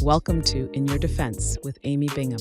Welcome to In Your Defense with Amy Bingham.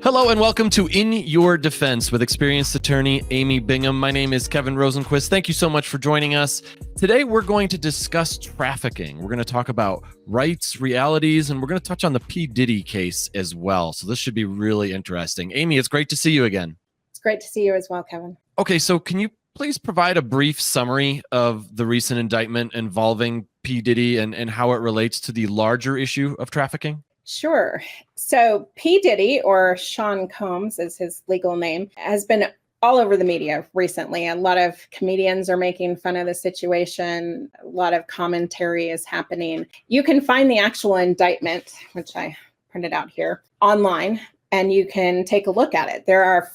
Hello and welcome to In Your Defense with experienced attorney Amy Bingham. My name is Kevin Rosenquist. Thank you so much for joining us. Today we're going to discuss trafficking. We're going to talk about rights, realities, and we're going to touch on the Diddy case as well. So this should be really interesting. Amy, it's great to see you again. It's great to see you as well, Kevin. Okay, so can you please provide a brief summary of the recent indictment involving Diddy and how it relates to the larger issue of trafficking? Sure. So P. Diddy, or Sean Combs is his legal name, has been all over the media recently. A lot of comedians are making fun of the situation. A lot of commentary is happening. You can find the actual indictment, which I printed out here, online, and you can take a look at it. There are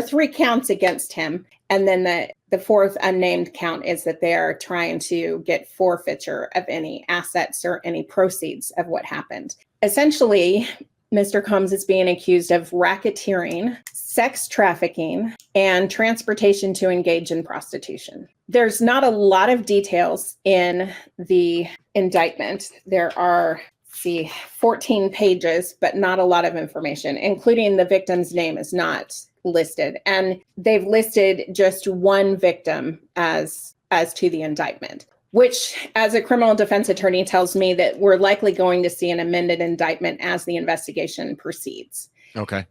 three counts against him. And then the fourth unnamed count is that they are trying to get forfeiture of any assets or any proceeds of what happened. Essentially, Mr. Combs is being accused of racketeering, sex trafficking, and transportation to engage in prostitution. There's not a lot of details in the indictment. There are 14 pages, but not a lot of information, including the victim's name is not listed. And they've listed just one victim as to the indictment, which as a criminal defense attorney tells me that we're likely going to see an amended indictment as the investigation proceeds. Okay.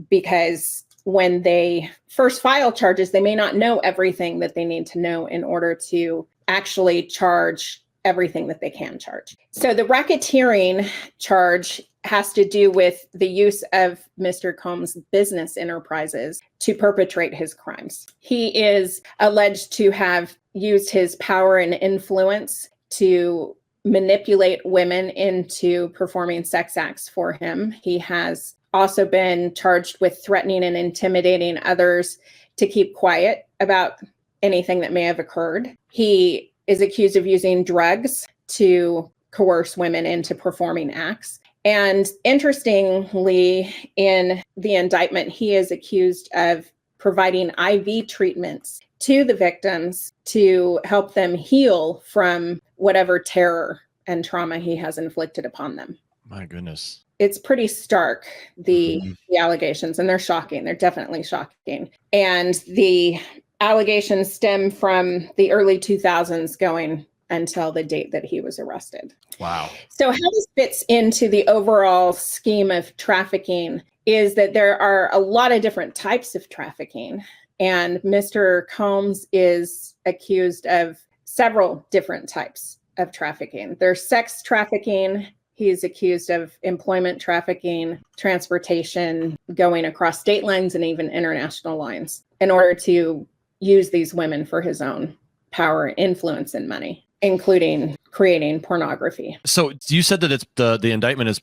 Because when they first file charges, they may not know everything that they need to know in order to actually charge everything that they can charge. So the racketeering charge has to do with the use of Mr. Combs' business enterprises to perpetrate his crimes. He is alleged to have used his power and influence to manipulate women into performing sex acts for him. He has also been charged with threatening and intimidating others to keep quiet about anything that may have occurred. He is accused of using drugs to coerce women into performing acts. And interestingly, in the indictment, he is accused of providing IV treatments to the victims to help them heal from whatever terror and trauma he has inflicted upon them. My goodness. It's pretty stark, the allegations, and they're shocking. They're definitely shocking. And the allegations stem from the early 2000s going until the date that he was arrested. Wow. So how this fits into the overall scheme of trafficking is that there are a lot of different types of trafficking. And Mr. Combs is accused of several different types of trafficking. There's sex trafficking. He's accused of employment trafficking, transportation, going across state lines and even international lines in order to use these women for his own power, influence, and money, including creating pornography. So you said that it's the indictment is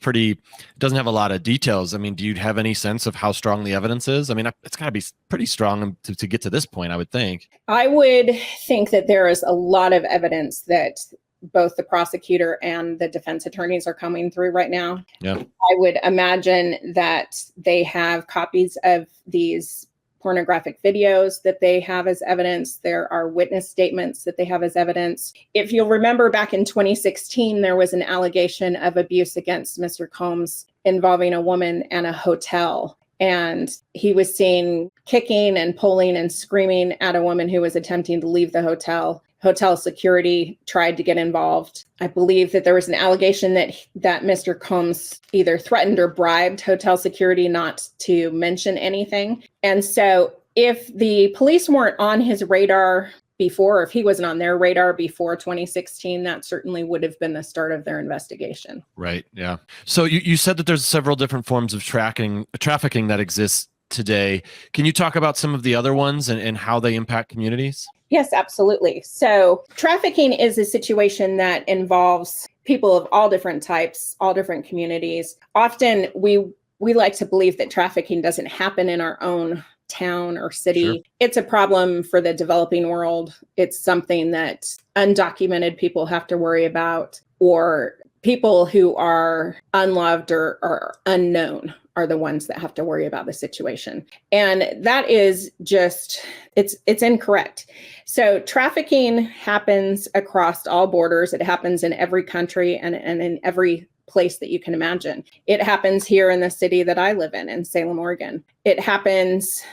doesn't have a lot of details. I mean, do you have any sense of how strong the evidence is? I mean, it's got to be pretty strong to get to this point, I would think. I would think that there is a lot of evidence that both the prosecutor and the defense attorneys are coming through right now. Yeah. I would imagine that they have copies of these pornographic videos that they have as evidence. There are witness statements that they have as evidence. If you'll remember back in 2016, there was an allegation of abuse against Mr. Combs involving a woman and a hotel. And he was seen kicking and pulling and screaming at a woman who was attempting to leave the hotel. Hotel security tried to get involved. I believe that there was an allegation that Mr. Combs either threatened or bribed hotel security not to mention anything. And so if the police weren't on his radar before, or if he wasn't on their radar before 2016, that certainly would have been the start of their investigation. Right. Yeah. So you said that there's several different forms of trafficking that exists today. Can you talk about some of the other ones and how they impact communities? Yes, absolutely. So trafficking is a situation that involves people of all different types, all different communities. Often we like to believe that trafficking doesn't happen in our own town or city. Sure. It's a problem for the developing world. It's something that undocumented people have to worry about, or people who are unloved or unknown are the ones that have to worry about the situation. And that is just, it's incorrect. So trafficking happens across all borders. It happens in every country and in every place that you can imagine. It happens here in the city that I live in Salem, Oregon. It happens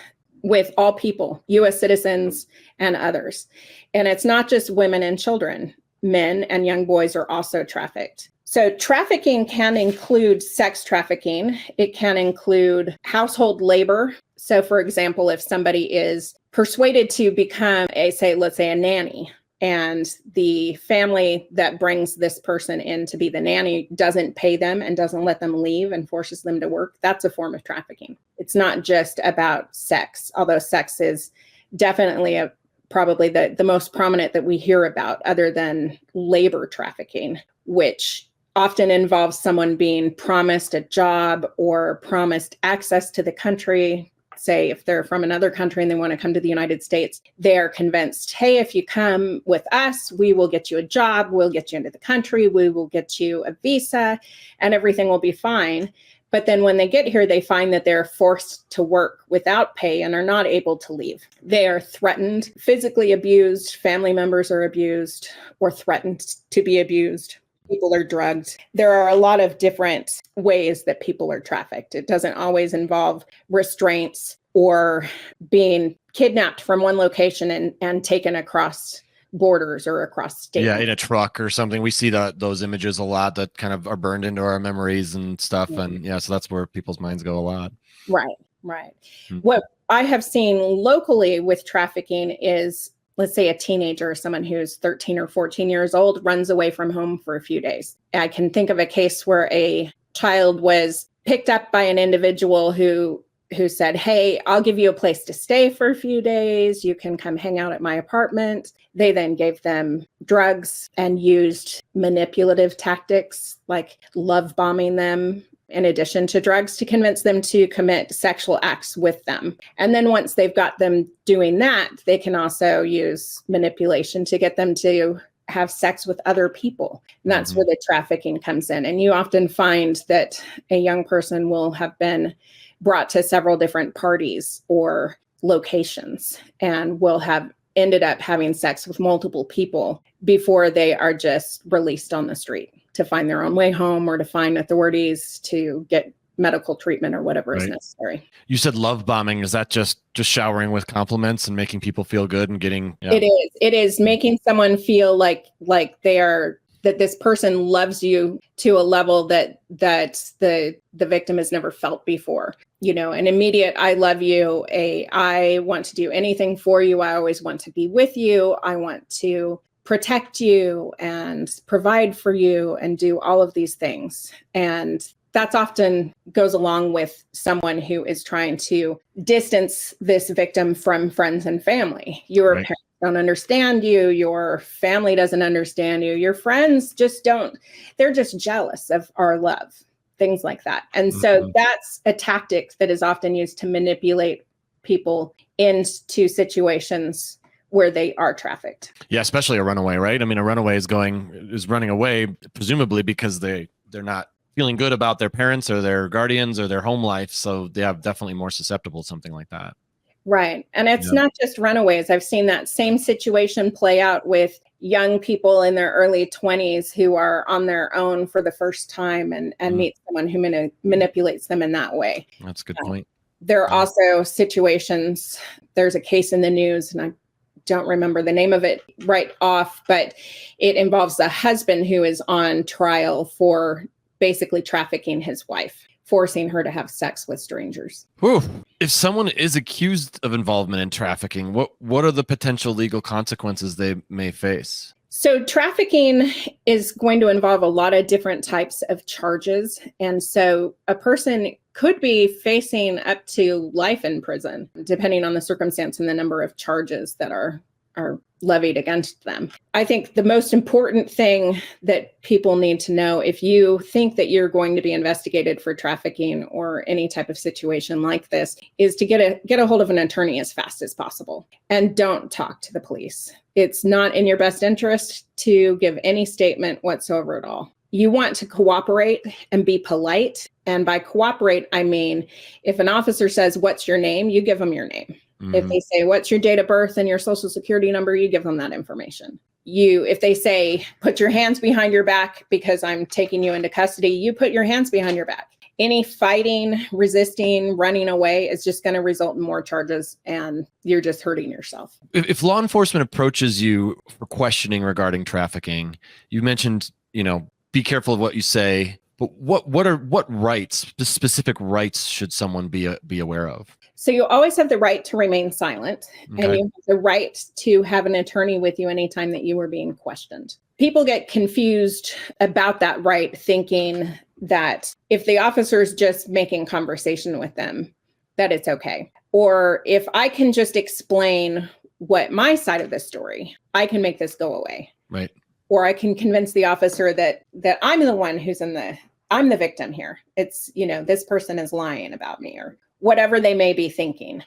with all people, US citizens and others. And it's not just women and children. Men and young boys are also trafficked. So trafficking can include sex trafficking. It can include household labor. So for example, if somebody is persuaded to become let's say a nanny, and the family that brings this person in to be the nanny doesn't pay them and doesn't let them leave and forces them to work, that's a form of trafficking. It's not just about sex, although sex is definitely probably the most prominent that we hear about, other than labor trafficking, which often involves someone being promised a job or promised access to the country. Say if they're from another country and they want to come to the United States, they're convinced, hey, if you come with us, we will get you a job, we'll get you into the country, we will get you a visa, and everything will be fine. But then when they get here, they find that they're forced to work without pay and are not able to leave. They are threatened, physically abused, family members are abused or threatened to be abused. People are drugged. There are a lot of different ways that people are trafficked. It doesn't always involve restraints or being kidnapped from one location and taken across borders or across state. Yeah, in a truck or something. We see those images a lot that kind of are burned into our memories and stuff. And yeah, so that's where people's minds go a lot. Right. Mm-hmm. What I have seen locally with trafficking is, let's say a teenager or someone who's 13 or 14 years old runs away from home for a few days. I can think of a case where a child was picked up by an individual who said, hey, I'll give you a place to stay for a few days. You can come hang out at my apartment. They then gave them drugs and used manipulative tactics like love bombing them in addition to drugs to convince them to commit sexual acts with them. And then once they've got them doing that, they can also use manipulation to get them to have sex with other people. And that's where the trafficking comes in. And you often find that a young person will have been brought to several different parties or locations and will have ended up having sex with multiple people before they are just released on the street to find their own way home or to find authorities to get medical treatment or whatever is necessary. You said love bombing. Is that just showering with compliments and making people feel good and getting... Yeah. It is making someone feel like that this person loves you to a level that the victim has never felt before. You know, an immediate, I love you, I want to do anything for you. I always want to be with you. I want to protect you and provide for you and do all of these things. And that's often goes along with someone who is trying to distance this victim from friends and family. Your parents don't understand you. Your family doesn't understand you. Your friends just don't. They're just jealous of our love, things like that. And so that's a tactic that is often used to manipulate people into situations where they are trafficked. Yeah, especially a runaway, right? I mean, a runaway is running away, presumably because they're not feeling good about their parents or their guardians or their home life. So they are definitely more susceptible to something like that. Right. And it's not just runaways. I've seen that same situation play out with young people in their early 20s who are on their own for the first time and meet someone who manipulates them in that way. That's a good point. There are also situations, there's a case in the news, and I don't remember the name of it right off, but it involves a husband who is on trial for basically trafficking his wife, forcing her to have sex with strangers. Whew. If someone is accused of involvement in trafficking, what are the potential legal consequences they may face? So trafficking is going to involve a lot of different types of charges. And so a person could be facing up to life in prison, depending on the circumstance and the number of charges that are levied against them. I think the most important thing that people need to know, if you think that you're going to be investigated for trafficking or any type of situation like this, is to get a hold of an attorney as fast as possible and don't talk to the police. It's not in your best interest to give any statement whatsoever at all. You want to cooperate and be polite And by cooperate, I mean, if an officer says, what's your name? You give them your name. If they say, what's your date of birth and your social security number? You give them that information. If they say, put your hands behind your back because I'm taking you into custody, you put your hands behind your back. Any fighting, resisting, running away is just going to result in more charges, and you're just hurting yourself. If law enforcement approaches you for questioning regarding trafficking, you mentioned, be careful of what you say, but what rights, the specific rights should someone be aware of? So you always have the right to remain silent, and you have the right to have an attorney with you anytime that you are being questioned. People get confused about that right, thinking that if the officer is just making conversation with them, that it's okay. Or if I can just explain what my side of the story, I can make this go away. Right. Or I can convince the officer that I'm the one I'm the victim here. It's, this person is lying about me, or whatever they may be thinking.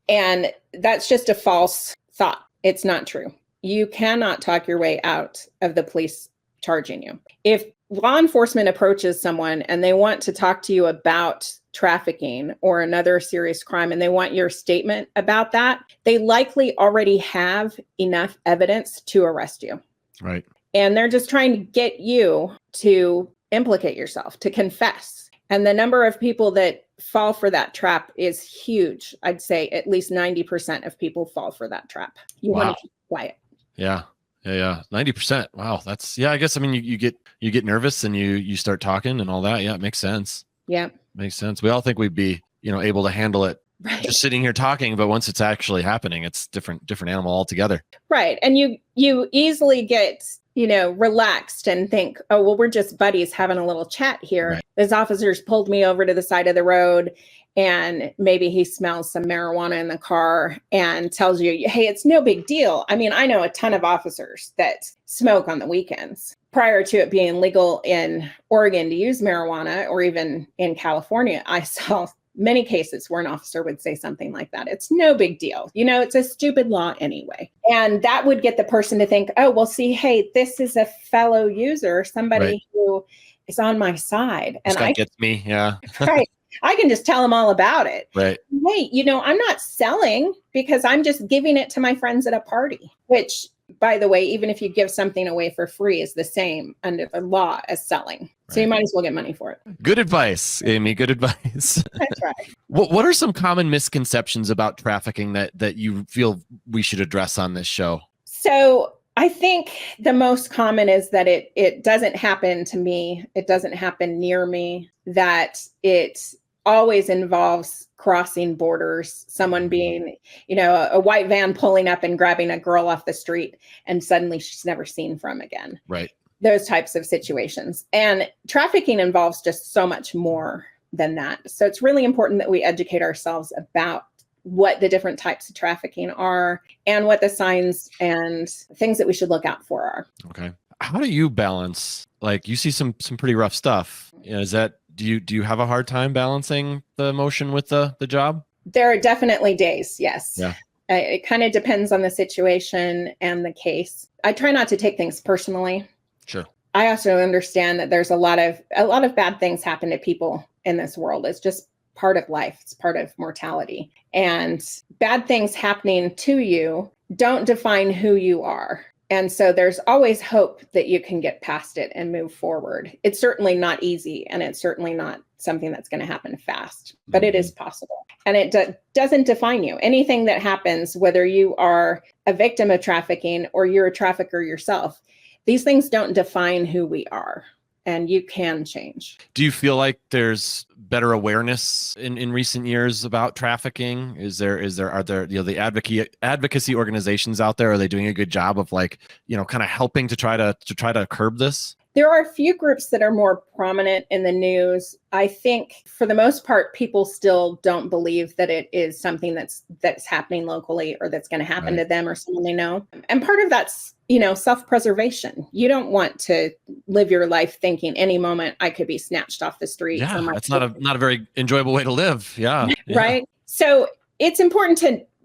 And that's just a false thought. It's not true. You cannot talk your way out of the police charging you. If law enforcement approaches someone and they want to talk to you about trafficking or another serious crime, and they want your statement about that, they likely already have enough evidence to arrest you. Right. And they're just trying to get you to implicate yourself, to confess. And the number of people that fall for that trap is huge. I'd say at least 90% of people fall for that trap. You want to keep quiet. Yeah. 90%. Wow. That's, I guess, you get nervous and you start talking and all that. Yeah. It makes sense. Yeah. Makes sense. We all think we'd be, able to handle it just sitting here talking, but once it's actually happening, it's different animal altogether. Right. And you easily get, relaxed and think, oh, well, we're just buddies having a little chat here. Right. This officer's pulled me over to the side of the road, and maybe he smells some marijuana in the car and tells you, hey, it's no big deal. I know a ton of officers that smoke on the weekends. Prior to it being legal in Oregon to use marijuana, or even in California, I saw many cases where an officer would say something like that. It's no big deal. It's a stupid law anyway. And that would get the person to think, oh, well, see, hey, this is a fellow user, somebody who is on my side. This And guy gets me. Yeah. Right. I can just tell them all about it. Right. Hey, I'm not selling because I'm just giving it to my friends at a party, which, by the way, even if you give something away for free, is the same under the law as selling. Right. So you might as well get money for it. Good advice, Amy. Good advice. That's right. What are some common misconceptions about trafficking that you feel we should address on this show? So I think the most common is that it doesn't happen to me. It doesn't happen near me. That it always involves crossing borders, someone being, a white van pulling up and grabbing a girl off the street, and suddenly she's never seen from again. Right. Those types of situations. And trafficking involves just so much more than that. So it's really important that we educate ourselves about what the different types of trafficking are and what the signs and things that we should look out for are. Okay. How do you balance, you see some pretty rough stuff? Do you have a hard time balancing the emotion with the job? There are definitely days, yes. Yeah. It kind of depends on the situation and the case. I try not to take things personally. Sure. I also understand that there's a lot of bad things happen to people in this world. It's just part of life. It's part of mortality. And bad things happening to you don't define who you are. And so there's always hope that you can get past it and move forward. It's certainly not easy, and it's certainly not something that's going to happen fast, but it is possible. And it doesn't define you. Anything that happens, whether you are a victim of trafficking or you're a trafficker yourself, these things don't define who we are, and you can change. Do you feel like there's better awareness in recent years about trafficking? Are there the advocacy organizations out there? Are they doing a good job of kind of helping to try to curb this? There are a few groups that are more prominent in the news. I think for the most part, people still don't believe that it is something that's happening locally or that's going to happen to them or someone they know. And part of that's, self-preservation. You don't want to live your life thinking any moment I could be snatched off the street. Yeah, that's not a very enjoyable way to live. Yeah. Right. So it's important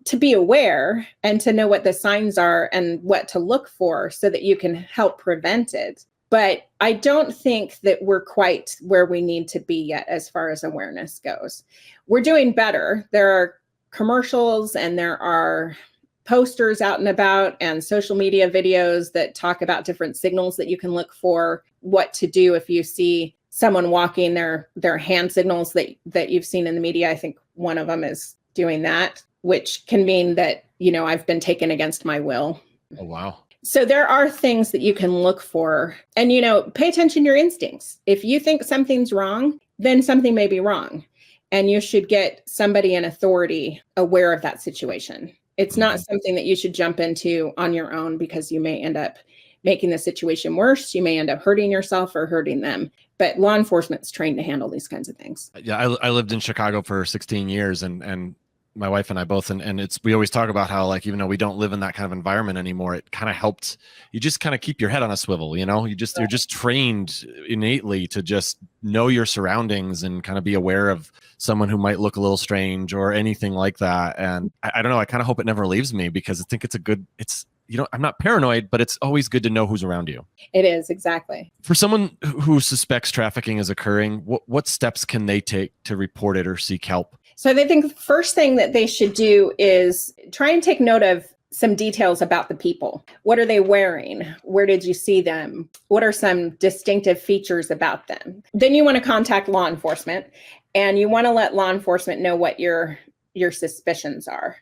to be aware and to know what the signs are and what to look for so that you can help prevent it. But I don't think that we're quite where we need to be yet as far as awareness goes. We're doing better. There are commercials and there are posters out and about and social media videos that talk about different signals that you can look for, what to do if you see someone walking, their hand signals that you've seen in the media. I think one of them is doing that, which can mean that, I've been taken against my will. Oh, wow. So there are things that you can look for and, pay attention to your instincts. If you think something's wrong, then something may be wrong. And you should get somebody in authority aware of that situation. It's not something that you should jump into on your own because you may end up making the situation worse. You may end up hurting yourself or hurting them. But law enforcement's trained to handle these kinds of things. Yeah, I lived in Chicago for 16 years and my wife and I both, and we always talk about how, like, even though we don't live in that kind of environment anymore, it kind of helped. You just kind of keep your head on a swivel, you're just trained innately to just know your surroundings and kind of be aware of someone who might look a little strange or anything like that. And I don't know, I kind of hope it never leaves me because I think I'm not paranoid, but it's always good to know who's around you. It is, exactly. For someone who suspects trafficking is occurring, what steps can they take to report it or seek help? So I think the first thing that they should do is try and take note of some details about the people. What are they wearing? Where did you see them? What are some distinctive features about them? Then you want to contact law enforcement and you want to let law enforcement know what your suspicions are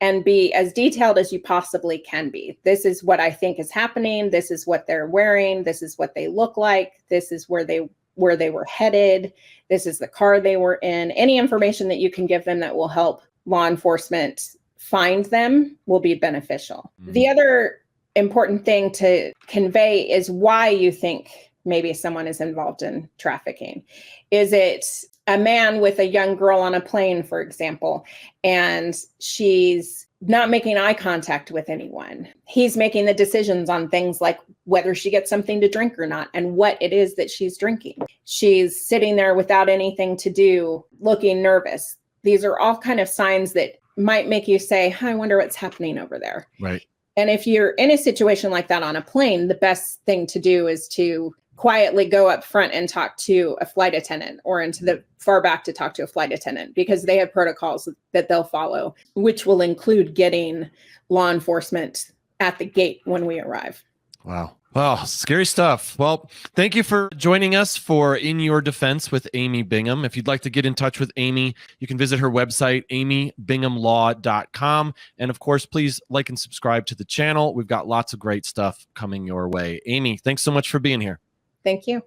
and be as detailed as you possibly can be. This is what I think is happening. This is what they're wearing. This is what they look like. This is where they were headed. This is the car they were in. Any information that you can give them that will help law enforcement find them will be beneficial. The other important thing to convey is why you think maybe someone is involved in trafficking. Is it a man with a young girl on a plane, for example, and she's not making eye contact with anyone? He's making the decisions on things like whether she gets something to drink or not and what it is that she's drinking. She's sitting there without anything to do, looking nervous. These are all kind of signs that might make you say, I wonder what's happening over there. Right. And if you're in a situation like that on a plane, the best thing to do is to quietly go up front and talk to a flight attendant or into the far back to talk to a flight attendant, because they have protocols that they'll follow, which will include getting law enforcement at the gate when we arrive. Wow. Wow. Scary stuff. Well, thank you for joining us for In Your Defense with Amy Bingham. If you'd like to get in touch with Amy, you can visit her website, amybinghamlaw.com. And of course, please like and subscribe to the channel. We've got lots of great stuff coming your way. Amy, thanks so much for being here. Thank you.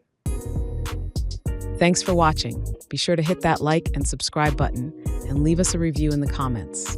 Thanks for watching. Be sure to hit that like and subscribe button and leave us a review in the comments.